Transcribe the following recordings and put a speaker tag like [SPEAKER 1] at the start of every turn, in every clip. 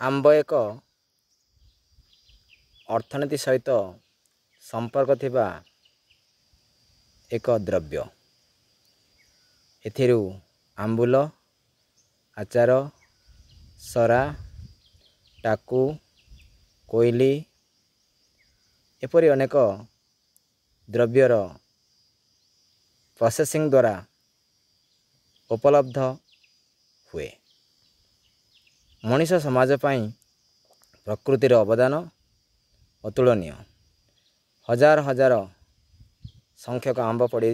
[SPEAKER 1] आंब एक अर्थनीति सहित संपर्क थिबा एक द्रव्य। एथिरु आंबुल, आचार, सरा, टाकू, कोइली एपरी अनेक द्रव्यर प्रोसेसिंग द्वारा उपलब्ध हुए। मनीष समाज पाई प्रकृतिर अवदान अतुलनीय। हजार हजार संख्यक आंब पड़ी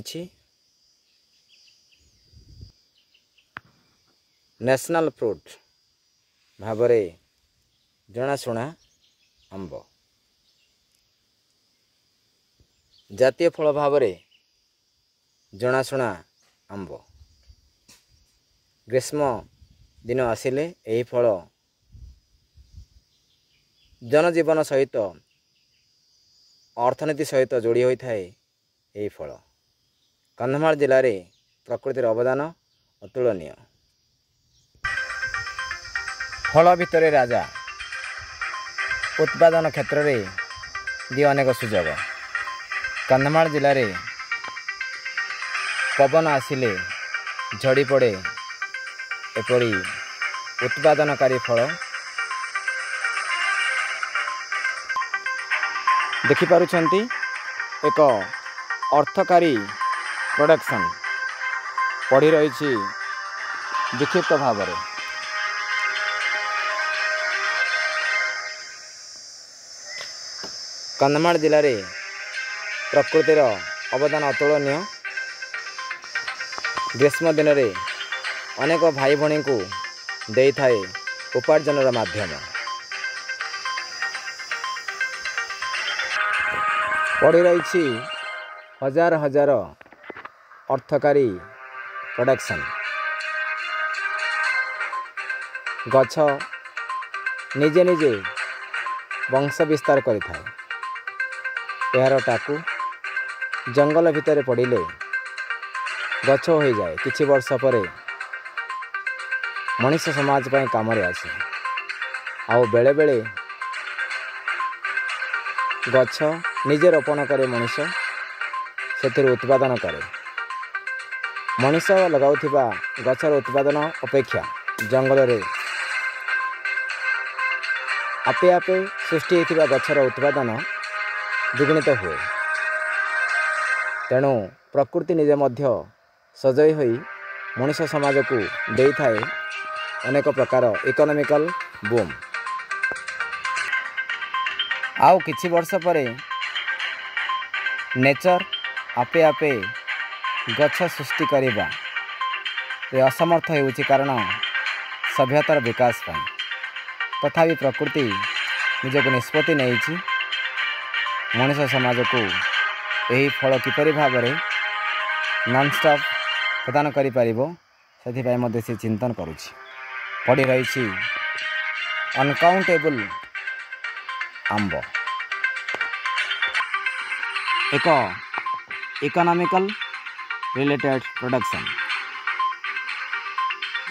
[SPEAKER 1] नेशनल फ्रूट भावरे जनाशुना आंब, जातीय फल भावरे जनाशुना आंब। ग्रीष्म दिन आसिले यही फल जनजीवन सहित अर्थनीति सहित जोड़ी होता है। यही फल कंधमाल जिले में प्रकृतिर अवदान अतुलनीय। फल भितर राजा उत्पादन क्षेत्र में दिए अनेक सुजोग। कंधमाल जिले में पवन आसिले झड़ी पड़े एपरी उत्पादनकारी फल देखिपारुछंती। एक अर्थकारी प्रोडक्शन पड़ी रही विक्षिप्त भाव में। कंधमाल जिले में प्रकृतिर अवदान अतुलनीय। ग्रीष्म दिन में अनेक भाई भणी को दे थाए उपार्जन माध्यम। पड़ी रही हजार हजार अर्थकारी प्रोडक्शन। गछ निजे निजे वंश विस्तार करिथाए। यार टाकू जंगल भितर पड़िले गछ हो जाए। किछि वर्ष पर मनीष समाज पाई काम रे आसे। आउ बेले बेले गछ निजे रोपण करे मनीष से उत्पादन करे। मनीष लगाउथिबा गछर उत्पादन अपेक्षा जंगल रे आपे आपे सृष्टि होइथिबा गछर उत्पादन द्विगुणित हुए। तेणु प्रकृति निजे मध्य सजई होई मनीष समाज को दे थाए अनेक प्रकार इकोनॉमिकल बूम। आउ किछि वर्ष परे नेचर आपे आपे गछ सृष्टि करिबा रे असमर्थ होउछि कारण सभ्यतार विकास पाई। तथापि प्रकृति निजको निष्पत्ति नहीं मनीष समाज को यही फल किपरि भाव में नॉन स्टॉप प्रदान करि पारिबो सेथिपाई मध्ये से चिंतन करुछि। पड़ी रही अनकाउंटेबल आंब। एक इकोनॉमिकल रिलेटेड प्रोडक्शन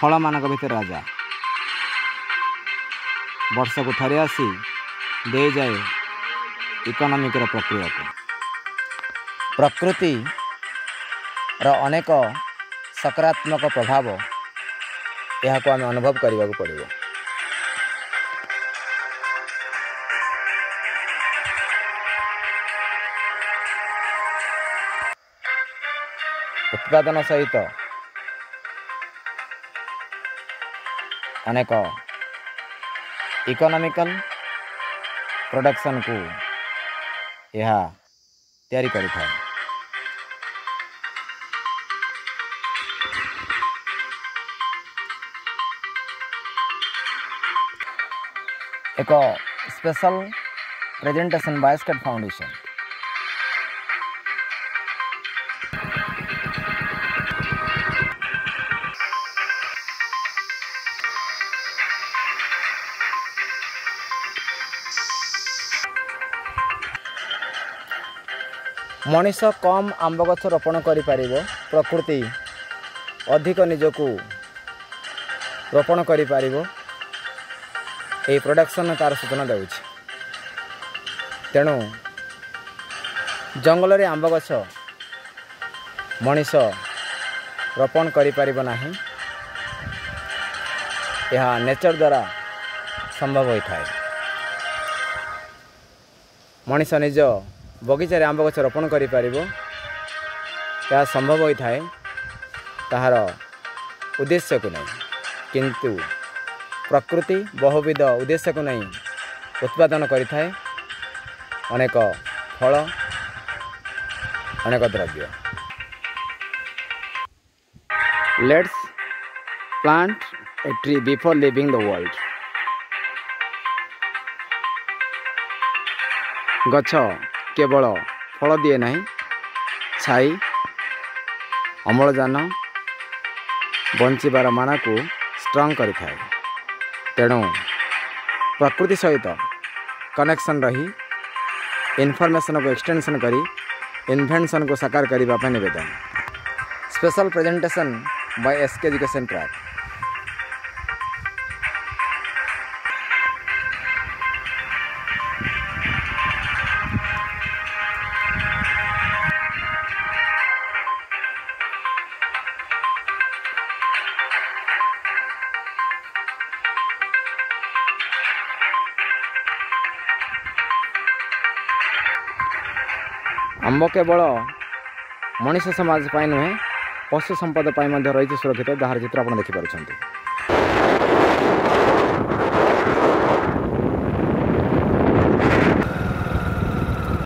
[SPEAKER 1] फल मानक भितर राजा वर्ष को थरे आसी दे जाए इकोनॉमिक प्रक्रिया को। प्रकृति रो अनेक सकारात्मक प्रभाव यह को आम अनुभव करने को पड़ो। उत्पादन सहित अनेक इकोनॉमिकल प्रोडक्शन को यह तैयारी करिଥାଏ। एक special presentation by state foundation. मनीष कम आंब गछ रोपण करि पारिबो। प्रकृति अधिक निजको रोपण करि पारिबो। यही प्रोडक्शन तार सूचना दे। तेणु जंगल आंब गछ मनीष रोपण करिपारिबो नाही, यह नेचर द्वारा संभव होता है। मनीष निज बगीचारे आंब गछ रोपण करिपारिबो, यह संभव होता है ताहार उद्देश्य को नहीं, किंतु प्रकृति बहुविध उद्देश्य को नहीं उत्पादन करिथाए। अनेक फल, अनेक द्रव्य। Let's plant a tree before living the world. गछ केवल फल दिए नहीं, छाई, अम्लजान, बंचार माना को स्ट्रंग करि थाए। तेणु प्रकृति सहित कनेक्शन रही इनफॉरमेशन को एक्सटेंशन करी इन्वेंशन को साकार करने निवेदन। Special presentation by SK education track. आंब केवल मनुष्य समाज नुहे, पशु संपद रही सुरक्षित, जार चित्र आप देखिपुंट।